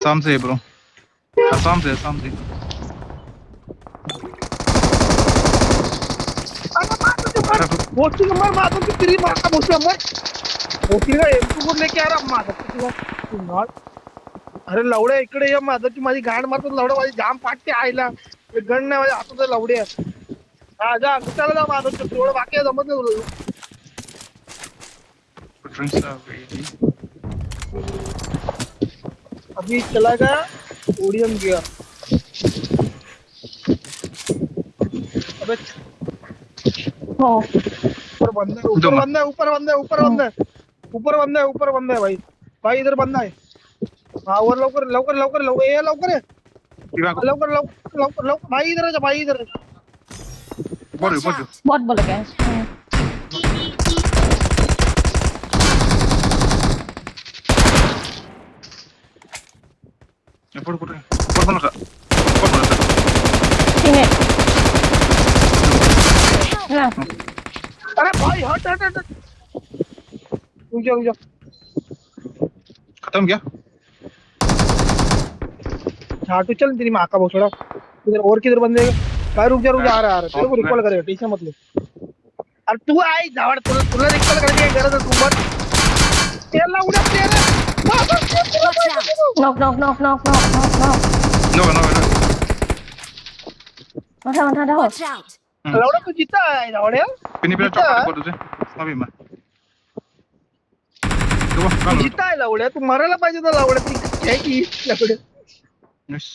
आसाम से है ब्रो, आसाम से, आसाम से। मोस्टली नंबर मार दो तेरी मां का मोस्टली नंबर मोस्टली का M24 लेके आ रहा माझा तुला अरे लवड्या इकडे ये माझा की माझी गांड मारतो लवड्या माझी जाम फाटते आईला गण नाही माझ्या हातात लवड्या हा जा गुटाला जा माझा तेवढं बाकी आहे जमत नाही तुला ड्रिंक्स आ गई थी। अभी चला गया ओडियम गया अबे हो ऊपर बंदा है ऊपर बंदा है ऊपर बंदा है ऊपर बंदा है ऊपर बंदा है ऊपर बंदा है भाई भाई इधर बंदा है हाँ वर लवकर लवकर लवकर लवकर ये लवकर है लवकर लवकर लवकर लवकर भाई इधर आ जा भाई इधर आ जा बोल Watch बोल out! बॉट बोला क्या बोल बोल बोल बोल ठीक है ना अरे भाई हट हट हट रुक जा खत्म क्या? हाँ तू चल तेरी माँ का भोसड़ा इधर और किधर बंदे भाई रुक जा आ रहा तेरे को रिकॉल करेगा टेंशन मत ले अरे तू आई जावड़ तुला तुला रिकॉल करने की गरज है तू मत तेला उड्या तेरे Watch out! Knock knock knock knock knock knock knock no no no उठा Watch out! लवड़ा तू जीता है जावड़े पिनी पे चॉकलेट बोल तुझे अभी मैं तो तू जीता है लवड्या तू मरायला पाहिजे तर लवड्या ती काय की लवड्या यस